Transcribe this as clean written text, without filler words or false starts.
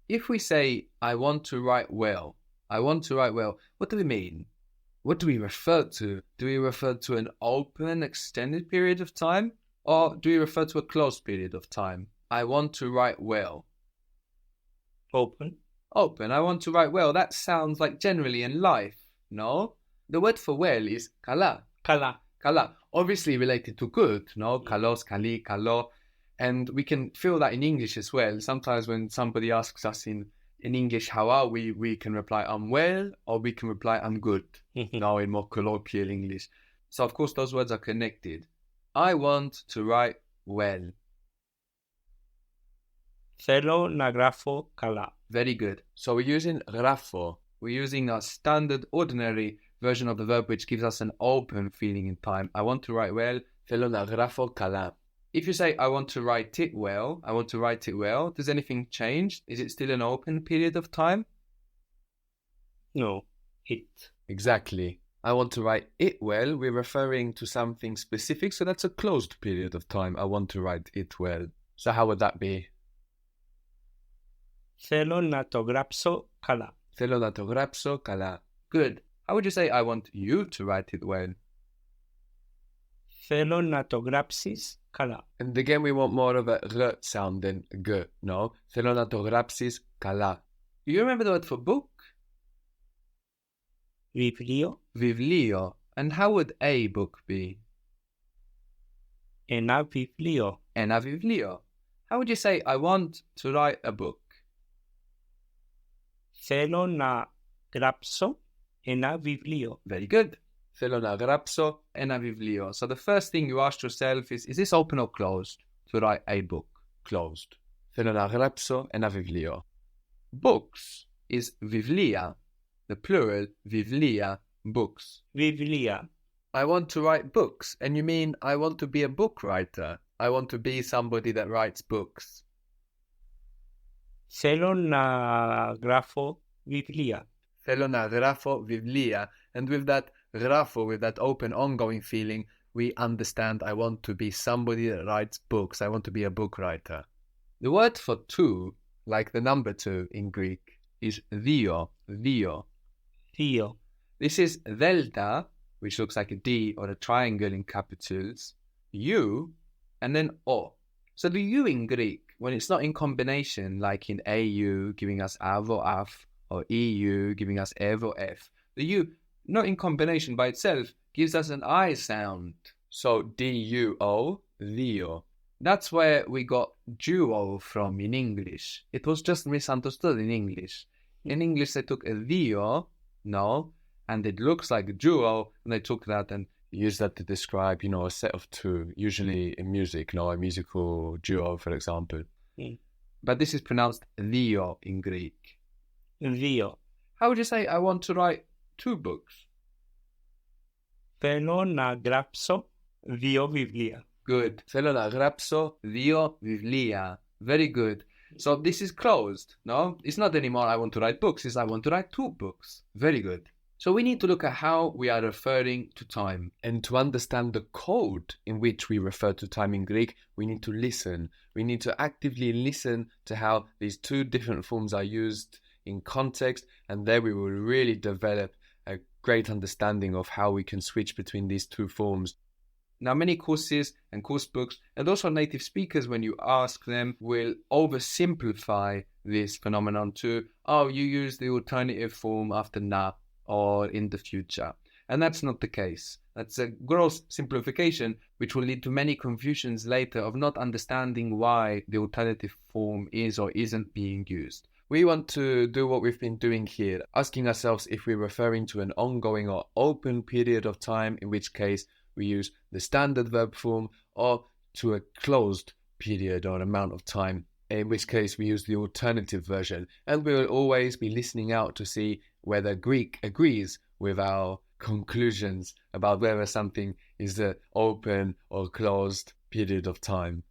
If we say, I want to write well, what do we mean? What do we refer to? Do we refer to an open, extended period of time? Or do we refer to a closed period of time? I want to write well. Open. Open, I want to write well. That sounds like generally in life, no? The word for well is kala. Καλά. Kala, obviously related to good, no? Kalos, kali, kalo. And we can feel that in English as well. Sometimes when somebody asks us in English, how are we can reply, I'm well, or we can reply, I'm good. No, in more colloquial English. So, of course, those words are connected. I want to write well. Θέλω να γράφω καλά. Very good. So we're using grafo. We're using a standard, ordinary version of the verb which gives us an open feeling in time. I want to write well. Θέλω να γράφω καλά. If you say, I want to write it well, does anything change? Is it still an open period of time? No. It. Exactly. I want to write it well. We're referring to something specific, so that's a closed period of time. I want to write it well. So how would that be? Θέλω να το γράψω καλά. Θέλω να το γράψω καλά. Good. How would you say, I want you to write it well? Θέλω να το γράψεις καλά. And again, we want more of a r sound than g, no? Θέλω να το γράψεις καλά. Do you remember the word for book? Βιβλίο. Βιβλίο. And how would a book be? Ένα βιβλίο. Ένα βιβλίο. How would you say, I want to write a book? Θέλω να γράψω ένα βιβλίο. Very good. Θέλω να γράψω ένα βιβλίο. So the first thing you ask yourself is this open or closed? To write a book. Closed. Θέλω να γράψω ένα βιβλίο. Books is βιβλία. The plural, βιβλία, books. Βιβλία. I want to write books. And you mean I want to be a book writer. I want to be somebody that writes books. Θέλω να γράφω βιβλία. Θέλω να γράφω βιβλία. And with that γράφω, with that open, ongoing feeling, we understand I want to be somebody that writes books. I want to be a book writer. The word for two, like the number two in Greek, is δύο. Δύο. Δύο. This is delta, which looks like a D or a triangle in capitals, U, and then O. So the U in Greek, when it's not in combination, like in AU giving us av or af, or EU giving us ev or f, the U, not in combination by itself, gives us an I sound. So D-U-O, dio. That's where we got duo from in English. It was just misunderstood in English. In English, they took a dio, no, and it looks like a duo, and they took that and used that to describe, a set of two, usually in music, a musical duo, for example. But this is pronounced dio in Greek. Δύο. How would you say, I want to write two books? Θέλω να γράψω δύο βιβλία. Good. Θέλω να γράψω δύο βιβλία. Very good. So this is closed, no? It's not anymore I want to write books, it's I want to write two books. Very good. So we need to look at how we are referring to time. And to understand the code in which we refer to time in Greek, we need to listen. We need to actively listen to how these two different forms are used in context, and there we will really develop a great understanding of how we can switch between these two forms. Now, many courses and course books, and also native speakers, when you ask them, will oversimplify this phenomenon to, oh, you use the alternative form after na or in the future. And that's not the case. That's a gross simplification, which will lead to many confusions later of not understanding why the alternative form is or isn't being used. We want to do what we've been doing here, asking ourselves if we're referring to an ongoing or open period of time, in which case we use the standard verb form, or to a closed period or amount of time, in which case we use the alternative version. And we will always be listening out to see whether Greek agrees with our conclusions about whether something is an open or closed period of time.